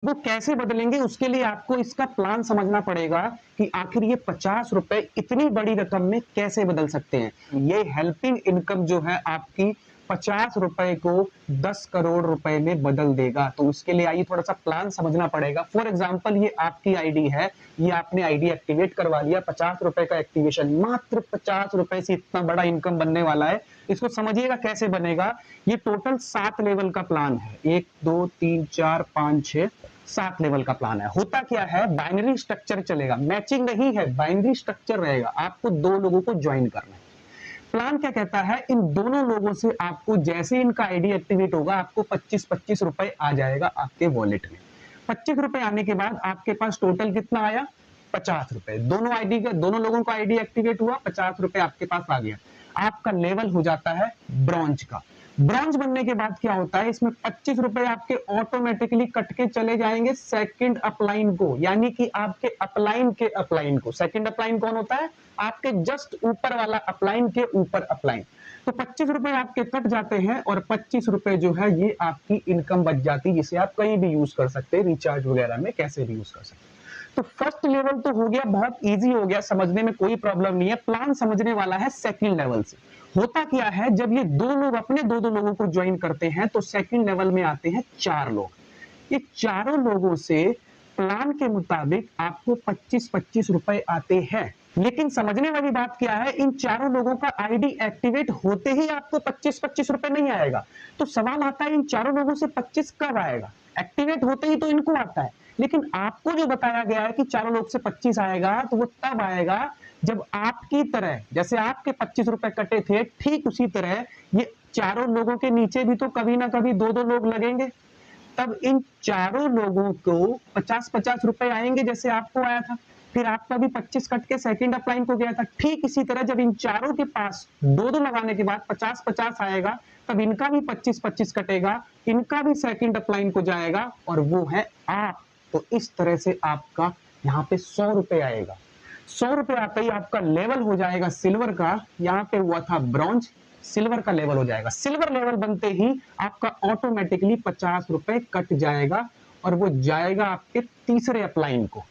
वो कैसे बदलेंगे उसके लिए आपको इसका प्लान समझना पड़ेगा कि आखिर ये 50 रुपए इतनी बड़ी रकम में कैसे बदल सकते हैं। ये हेल्पिंग इनकम जो है आपकी 50 रुपए को 10 करोड़ रुपए में बदल देगा। तो उसके लिए आइए थोड़ा सा प्लान समझना पड़ेगा। फॉर एग्जांपल ये आपकी आईडी है, ये आपने आईडी एक्टिवेट करवा लिया, 50 रुपए का एक्टिवेशन, मात्र 50 रुपए से इतना बड़ा इनकम बनने वाला है। इसको समझिएगा कैसे बनेगा। ये टोटल 7 लेवल का प्लान है, 1 2 3 4 5 6 7 लेवल का प्लान है। होता क्या है, बाइनरी स्ट्रक्चर चलेगा, मैचिंग नहीं है, बाइनरी स्ट्रक्चर रहेगा। आपको दो लोगों को ज्वाइन करना है। प्लान क्या कहता है, इन दोनों लोगों से आपको जैसे इनका आईडी एक्टिवेट होगा आपको 25-25 रुपए आ जाएगा आपके वॉलेट में। 25 रुपए आने के बाद आपके पास टोटल कितना आया, 50 रुपए। दोनों आईडी का, दोनों लोगों का आईडी एक्टिवेट हुआ, 50 रुपए आपके पास आ गया। आपका लेवल हो जाता है ब्रॉन्ज का। ब्रॉन्ज बनने के बाद क्या होता है, इसमें 25 रुपए आपके ऑटोमेटिकली कट के चले जाएंगे सेकंड अपलाइन को, यानी कि आपके अपलाइन के अपलाइन को। सेकंड अपलाइन कौन होता है, आपके जस्ट ऊपर वाला अपलाइन के ऊपर अपलाइन। तो 25 रुपए आपके कट जाते हैं और 25 रुपए जो है ये आपकी इनकम बच जाती है, जिसे आप कहीं भी यूज कर सकते हैं, रिचार्ज वगैरह में कैसे भी यूज कर सकते हैं। तो फर्स्ट लेवल तो हो गया, बहुत इजी हो गया, समझने में कोई प्रॉब्लम नहीं है। प्लान समझने वाला है सेकंड लेवल से। होता क्या है, जब ये दो लोग अपने दो लोगों को ज्वाइन करते हैं तो सेकंड लेवल में आते हैं 4 लोग। ये चारों लोगों से प्लान के मुताबिक आपको 25-25 रुपए आते हैं। लेकिन समझने वाली बात क्या है, इन चारों लोगों का आईडी एक्टिवेट होते ही आपको 25-25 रुपए नहीं आएगा। तो सवाल आता है, इन चारों लोगों से 25 कब आएगा? एक्टिवेट होते ही तो इनको आता है, लेकिन आपको जो बताया गया है कि चारों लोग से 25 आएगा, तो वो तब आएगा जब आपकी तरह, जैसे आपके 25 रुपए कटे थे, ठीक उसी तरह ये चारों लोगों के नीचे भी तो कभी ना कभी दो लोग लगेंगे। तब इन चारों लोगों को 50-50 रुपए आएंगे, जैसे आपको आया था। फिर आपका भी 25 कट के सेकंड अपलाइन को गया था। ठीक इसी तरह जब इन चारों के पास दो लगाने के बाद 50-50 आएगा, तब इनका भी 25-25 कटेगा, इनका भी सेकंड अपलाइन को जाएगा, और वो है आप। तो इस तरह से आपका यहाँ पे 100 रुपए आएगा। 100 रुपए आते ही आपका लेवल हो जाएगा सिल्वर का। यहाँ पे हुआ था ब्रॉन्ज, सिल्वर का लेवल हो जाएगा। सिल्वर लेवल बनते ही आपका ऑटोमेटिकली 50 रुपए कट जाएगा, और वो जाएगा आपके तीसरे अपलाइन को।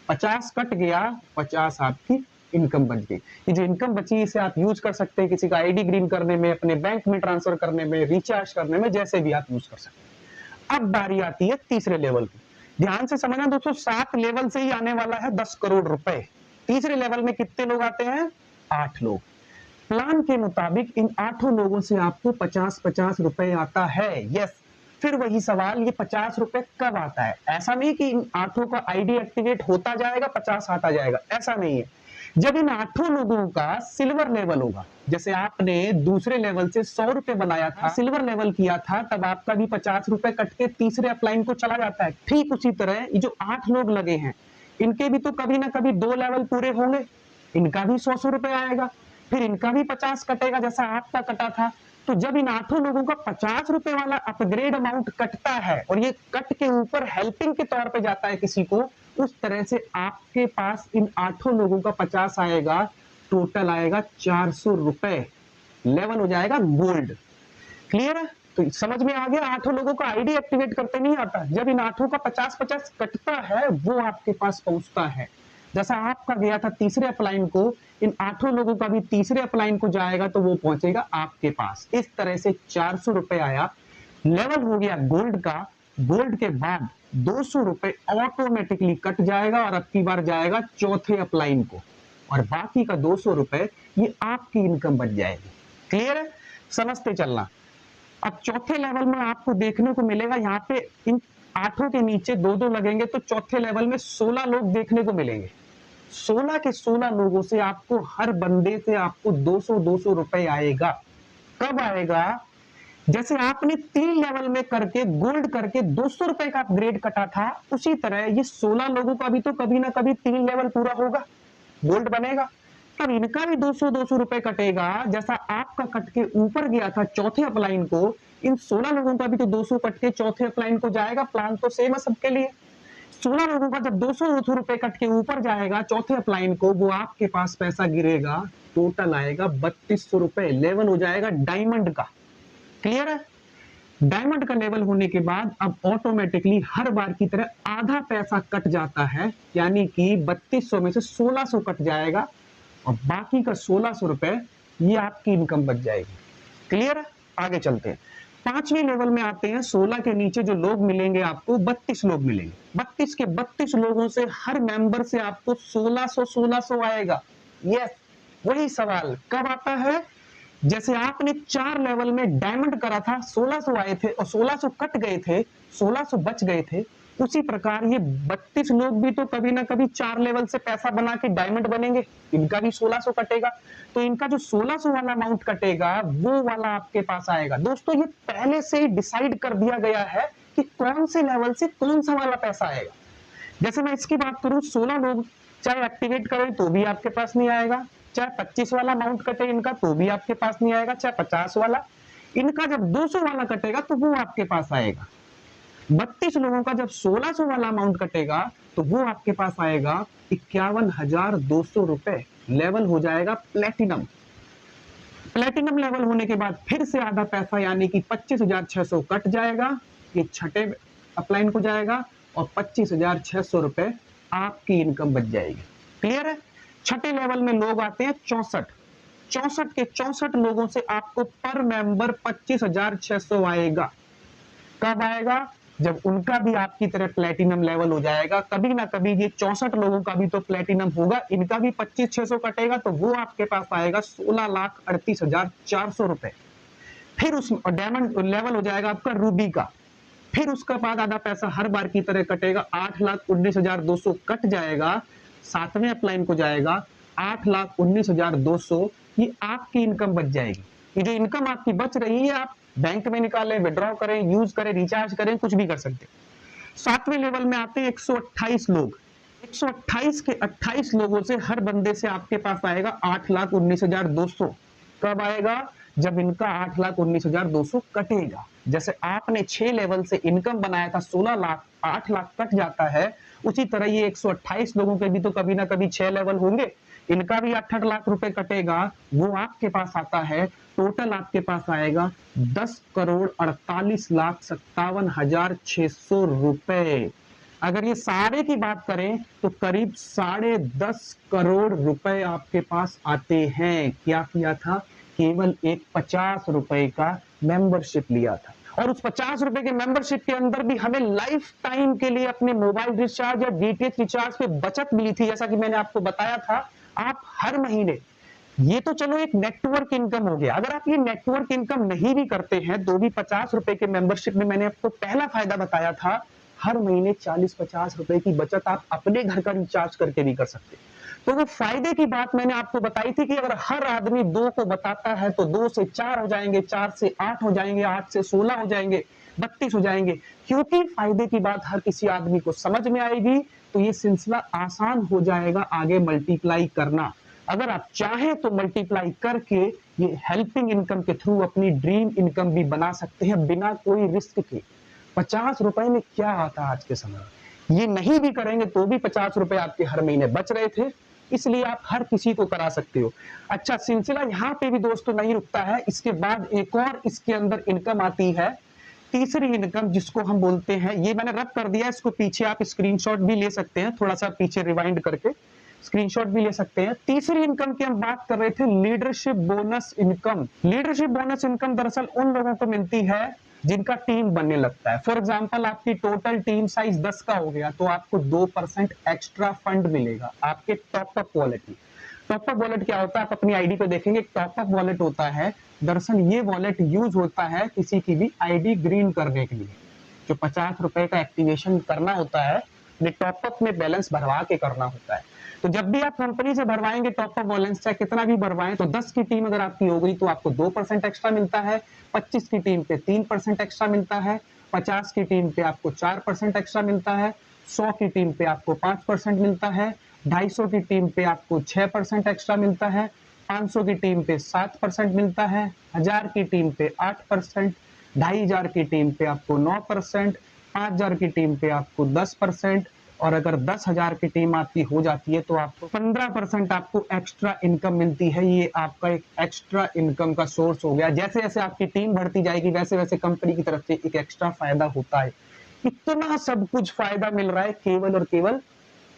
50 कट गया, 50 आपकी इनकम बच गई। ये जो इनकम बची इसे आप यूज कर सकते हैं किसी का आईडी ग्रीन करने में, अपने बैंक में ट्रांसफर करने में, रिचार्ज करने में, जैसे भी आप यूज कर सकते हैं। अब बारी आती है तीसरे लेवल की। ध्यान से समझना दोस्तों, 7 लेवल से ही आने वाला है 10 करोड़ रुपए। तीसरे लेवल में कितने लोग आते हैं, 8 लोग। प्लान के मुताबिक इन 8 लोगों से आपको 50-50 रुपए आता है। यस, फिर वही सवाल, ये 50 रुपए कब आता है? ऐसा नहीं कि इन 8 का आईडी एक्टिवेट होता जाएगा 50 आता जाएगा, ऐसा नहीं है। जब इन 8 लोगों का सिल्वर लेवल होगा, जैसे आपने दूसरे लेवल से 100 रुपए बनाया था, सिल्वर लेवल किया था, तब आपका भी 50 रुपए कट के तीसरे अपलाइन को चला जाता है। ठीक उसी तरह ये जो 8 लोग लगे हैं, इनके भी तो कभी ना कभी 2 लेवल पूरे होंगे, इनका भी 100 रुपए आएगा, फिर इनका भी 50 कटेगा जैसा आपका कटा था। तो जब इन 8 लोगों का 50 रुपए वाला अपग्रेड अमाउंट कटता है और ये कट के ऊपर हेल्पिंग के तौर पे जाता है किसी को, उस तरह से आपके पास इन 8 लोगों का 50 आएगा, टोटल आएगा 400 रुपए, लेवल हो जाएगा गोल्ड। क्लियर है? तो समझ में आ गया, 8 लोगों का आईडी एक्टिवेट करते नहीं आता, जब इन 8 का 50-50 कटता है वो आपके पास पहुंचता है। जैसा आपका गया था तीसरे अपलाइन को, इन 8 लोगों का भी तीसरे अपलाइन को जाएगा, तो वो पहुंचेगा आपके पास। इस तरह से 400 रुपए आया, लेवल हो गया गोल्ड का। गोल्ड के बाद 200 रुपए ऑटोमेटिकली कट जाएगा, और अब की बार जाएगा चौथे अपलाइन को, और बाकी का 200 रुपए ये आपकी इनकम बच जाएगी। क्लियर है? समझते चलना। अब चौथे लेवल में आपको देखने को मिलेगा, यहाँ पे इन 8 के नीचे 2 लगेंगे, तो चौथे लेवल में 16 लोग देखने को मिलेंगे। 16 के 16 लोगों से आपको, हर बंदे से आपको 200-200 रुपए आएगा। कब आएगा? जैसे आपने 3 लेवल में करके गोल्ड करके 200 रुपए का अपग्रेड कटा था, उसी तरह ये 16 लोगों का भी तो कभी ना कभी 3 लेवल पूरा होगा, गोल्ड बनेगा। तब इनका भी 200-200 रुपए कटेगा, जैसा आपका कट के ऊपर गया था चौथे अपलाइन को, इन 16 लोगों का भी तो 200 कट के चौथे अपलाइन को जाएगा। प्लान तो सेम है सबके लिए। 16 लोगों का जब 200 रुपए कट के ऊपर जाएगा चौथे अपलाइन को, वो आपके पास पैसा गिरेगा, टोटल आएगा 3200 रुपए, लेवल हो जाएगा डायमंड का। क्लियर है? डायमंड का लेवल होने के बाद अब ऑटोमेटिकली हर बार की तरह आधा पैसा कट जाता है, यानी कि 3200 में से 1600 कट जाएगा और बाकी का 1600 रुपए ये आपकी इनकम बच जाएगी। क्लियर है? आगे चलते हैं। 5वें लेवल में आते हैं। 16 के नीचे जो लोग मिलेंगे आपको 32 लोग मिलेंगे। 32 के 32 लोगों से हर मेंबर से आपको 1600 आएगा। यस, वही सवाल कब आता है? जैसे आपने 4 लेवल में डायमंड करा था, 1600 आए थे और 1600 कट गए थे, 1600 बच गए थे। उसी प्रकार ये 32 लोग भी तो कभी ना कभी 4 लेवल से पैसा बना के डायमंड बनेंगे, इनका भी 1600 कटेगा। तो इनका जो 1600 वाला अमाउंट कटेगा वो वाला आपके पास आएगा। दोस्तों ये पहले से ही डिसाइड कर दिया गया है कि कौन से लेवल से कौन सा वाला पैसा आएगा। जैसे मैं इसकी बात करूं, 16 लोग चाहे एक्टिवेट करें तो भी आपके पास नहीं आएगा, चाहे 25 वाला अमाउंट कटे इनका तो भी आपके पास नहीं आएगा, चाहे 50 वाला। इनका जब 200 वाला कटेगा तो वो आपके पास आएगा। 32 लोगों का जब 1600 वाला अमाउंट कटेगा तो वो आपके पास आएगा 51,200 रुपए। लेवल हो जाएगा प्लेटिनम। प्लेटिनम लेवल होने के बाद फिर से आधा पैसा यानी कि 25,600 कट जाएगा, ये छठे अपलाइन को जाएगा और 25,600 रुपए आपकी इनकम बच जाएगी। क्लियर है? छठे लेवल में लोग आते हैं 64। 64 के 64 लोगों से आपको पर मेंबर 25,600 आएगा। कब आएगा? जब उनका भी आपकी तरह प्लेटिनम लेवल हो जाएगा। कभी ना कभी ये 64 लोगों का भी तो प्लेटिनम होगा, इनका भी 25,600 कटेगा तो वो आपके पास आएगा 16,38,400 रुपए। फिर उस डायमंड लेवल हो जाएगा आपका रूबी का। फिर उसका बाद आधा पैसा हर बार की तरह कटेगा, 8,19,200 कट जाएगा। 7वें अपलाइन को जाएगा 8,19,200। ये आपकी इनकम बच जाएगी। ये जो इनकम आपकी बच रही है आप बैंक में निकालें, विड्रॉ करें, यूज करें, रिचार्ज करें, कुछ भी कर सकते हैं। 7वें लेवल में आते हैं 128 लोग। 128 के 28 लोगों से हर बंदे से आपके पास आएगा 8,19,200। कब आएगा? जब इनका 8,19,200 कटेगा। जैसे आपने 6 लेवल से इनकम बनाया था 16 लाख, 8 लाख कट जाता है, उसी तरह ये 128 लोगों के भी तो कभी ना कभी 6 लेवल होंगे, इनका भी 8 लाख रुपए कटेगा, वो आपके पास आता है। टोटल आपके पास आएगा 10,48,57,600 रुपए। अगर ये सारे की बात करें तो करीब 10.5 करोड़ रुपए आपके पास आते हैं। क्या किया था? केवल एक 50 रुपए का मेंबरशिप लिया था और उस 50 रुपए के मेंबरशिप के अंदर भी हमें लाइफ टाइम के लिए अपने मोबाइल रिचार्ज या डीटीएच रिचार्ज पे बचत मिली थी। जैसा कि मैंने आपको बताया था, आप हर महीने, ये तो चलो एक नेटवर्क इनकम हो गया। अगर आप ये नेटवर्क इनकम नहीं भी करते हैं तो भी 50 रुपए के मेंबरशिप में मैंने आपको पहला फायदा बताया था, हर महीने 40-50 रुपए की बचत आप अपने घर का रिचार्ज करके भी कर सकते हैं। तो वो फायदे की बात मैंने आपको बताई थी कि अगर हर आदमी 2 को बताता है तो 2 से 4 हो जाएंगे, 4 से 8 हो जाएंगे, 8 से 16 हो जाएंगे, 32 हो जाएंगे। क्योंकि फायदे की बात हर किसी आदमी को समझ में आएगी तो ये सिलसिला आसान हो जाएगा आगे मल्टीप्लाई करना। अगर आप चाहें तो मल्टीप्लाई करके ये हेल्पिंग इनकम के थ्रू अपनी ड्रीम इनकम भी बना सकते हैं बिना कोई रिस्क के। 50 रुपए में क्या आता है आज के समय में? ये नहीं भी करेंगे तो भी 50 रुपए आपके हर महीने बच रहे थे, इसलिए आप हर किसी को करा सकते हो। अच्छा, सिलसिला यहाँ पे भी दोस्तों नहीं रुकता है। इसके बाद एक और इसके अंदर इनकम आती है, तीसरी इनकम, जिसको हम बोलते हैं, ये मैंने रब कर दिया, इसको पीछे आप स्क्रीनशॉट भी ले सकते हैं, थोड़ा सा पीछे रिवाइंड करके स्क्रीनशॉट भी ले सकते हैं। तीसरी इनकम की हम बात कर रहे थे, leadership bonus income. Leadership bonus income दरअसल उन लोगों को मिलती है जिनका टीम बनने लगता है। फॉर एग्जांपल आपकी टोटल टीम साइज 10 का हो गया तो आपको 2% एक्स्ट्रा फंड मिलेगा आपके टॉपअप वॉलेट में। टॉपअप वॉलेट क्या होता है? आप अपनी आईडी पे देखेंगे, टॉपअप वॉलेट होता है। दरअसल ये वॉलेट यूज होता है किसी की भी आईडी ग्रीन करने के लिए। जो 50 रुपए का एक्टिवेशन करना होता है, टॉपअप में बैलेंस भरवा के करना होता है। तो जब भी आप कंपनी से भरवाएंगे टॉपअप बैलेंस, चाहे कितना भी भरवाएं, तो 10 की टीम अगर आपकी हो गई तो आपको 2% एक्स्ट्रा मिलता है, 25 की टीम पे 3% एक्स्ट्रा मिलता है, 50 की टीम पे आपको 4% एक्स्ट्रा मिलता है, 100 की टीम पे आपको 5% मिलता है, 250 की टीम पे आपको 6% एक्स्ट्रा मिलता है, 500 की टीम पे 7% मिलता है, 1000 की टीम पे 8%, 2500 की टीम पे आपको 9%, 5000 की टीम पे आपको 10%, और अगर 10,000 की टीम आपकी हो जाती है तो आपको 15% आपको एक्स्ट्रा इनकम मिलती है। ये आपका एक एक्स्ट्रा इनकम का सोर्स हो गया। जैसे जैसे आपकी टीम बढ़ती जाएगी वैसे वैसे कंपनी की तरफ से एक एक्स्ट्रा फायदा होता है। इतना सब कुछ फायदा मिल रहा है केवल और केवल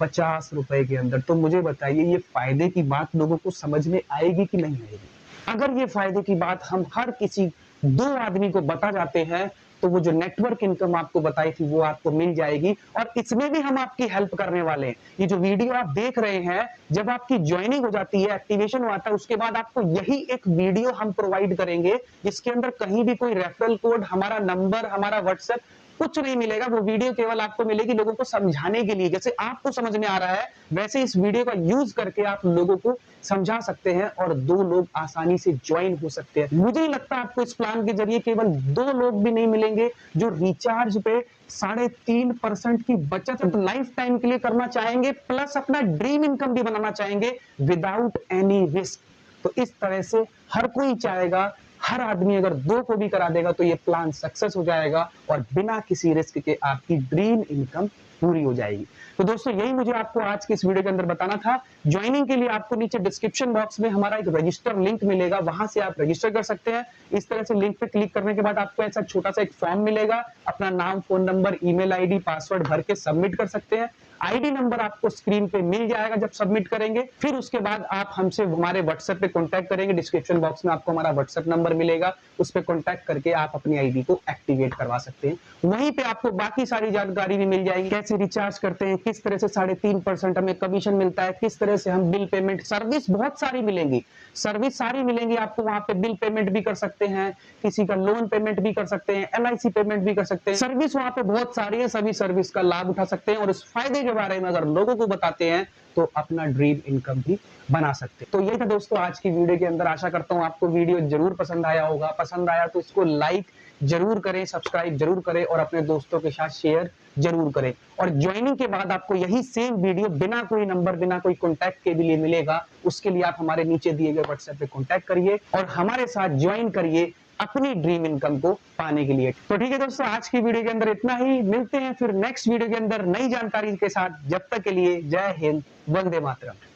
50 रुपए के अंदर। तो मुझे बताइए ये फायदे की बात लोगों को समझ में आएगी कि नहीं आएगी? अगर ये फायदे की बात हम हर किसी 2 आदमी को बता जाते हैं तो वो जो नेटवर्क इनकम आपको बताई थी वो आपको मिल जाएगी। और इसमें भी हम आपकी हेल्प करने वाले हैं। ये जो वीडियो आप देख रहे हैं, जब आपकी ज्वाइनिंग हो जाती है, एक्टिवेशन होता है, उसके बाद आपको यही एक वीडियो हम प्रोवाइड करेंगे जिसके अंदर कहीं भी कोई रेफरल कोड, हमारा नंबर, हमारा व्हाट्सएप कुछ नहीं मिलेगा। वो वीडियो केवल आपको मिलेगी लोगों को समझाने के लिए। जैसे आपको समझ में आ रहा है वैसे इस वीडियो का यूज करके आप लोगों को समझा सकते हैं और 2 लोग आसानी से ज्वाइन हो सकते हैं। मुझे लगता है आपको इस प्लान के जरिए केवल 2 लोग भी नहीं मिलेंगे जो रिचार्ज पे 3.5% की बचत लाइफ टाइम के लिए करना चाहेंगे, प्लस अपना ड्रीम इनकम भी बनाना चाहेंगे विदाउट एनी रिस्क। तो इस तरह से हर कोई चाहेगा, हर आदमी अगर 2 को भी करा देगा तो ये प्लान सक्सेस हो जाएगा और बिना किसी रिस्क के आपकी ड्रीम इनकम पूरी हो जाएगी। तो दोस्तों यही मुझे आपको आज की इस वीडियो के अंदर बताना था। ज्वाइनिंग के लिए आपको नीचे डिस्क्रिप्शन बॉक्स में हमारा एक रजिस्टर लिंक मिलेगा, वहां से आप रजिस्टर कर सकते हैं। इस तरह से लिंक पे क्लिक करने के बाद आपको ऐसा छोटा सा एक फॉर्म मिलेगा। अपना नाम, phone number, email ID, password भर के सबमिट कर सकते हैं। आईडी नंबर आपको स्क्रीन पे मिल जाएगा जब सबमिट करेंगे। फिर उसके बाद आप हमसे हमारे व्हाट्सएप पे कांटेक्ट करेंगे। डिस्क्रिप्शन बॉक्स में आपको हमारा व्हाट्सएप नंबर मिलेगा, उस पे कांटेक्ट करके आप अपनी आईडी को एक्टिवेट करवा सकते हैं। वहीं पे आपको बाकी सारी जानकारी भी मिल जाएगी, कैसे रिचार्ज करते हैं, किस तरह से 3.5% हमें कमीशन मिलता है, किस तरह से हम बिल पेमेंट, सर्विस बहुत सारी मिलेंगी, सर्विस सारी मिलेंगी आपको। वहां पे बिल पेमेंट भी कर सकते हैं, किसी का लोन पेमेंट भी कर सकते हैं, LIC पेमेंट भी कर सकते हैं। सर्विस वहां पे बहुत सारी है, सभी सर्विस का लाभ उठा सकते हैं और इस फायदे के बारे में अगर लोगों को बताते हैं तो अपना ड्रीम इनकम भी बना सकते हैं। तो ये था दोस्तों आज की वीडियो के अंदर। आशा करता हूं आपको वीडियो जरूर पसंद आया होगा। पसंद आया तो इसको लाइक जरूर करें, सब्सक्राइब जरूर करें और अपने दोस्तों के साथ शेयर जरूर करें। और ज्वाइनिंग के बाद आपको यही सेम वीडियो बिना कोई नंबर, बिना कोई कॉन्टैक्ट के भी लिए मिलेगा। उसके लिए आप हमारे नीचे दिए गए व्हाट्सएप पे कॉन्टैक्ट करिए और हमारे साथ ज्वाइन करिए अपनी ड्रीम इनकम को पाने के लिए। तो ठीक है दोस्तों, आज की वीडियो के अंदर इतना ही। मिलते हैं फिर नेक्स्ट वीडियो के अंदर नई जानकारी के साथ। जब तक के लिए जय हिंद, वंदे मातरम।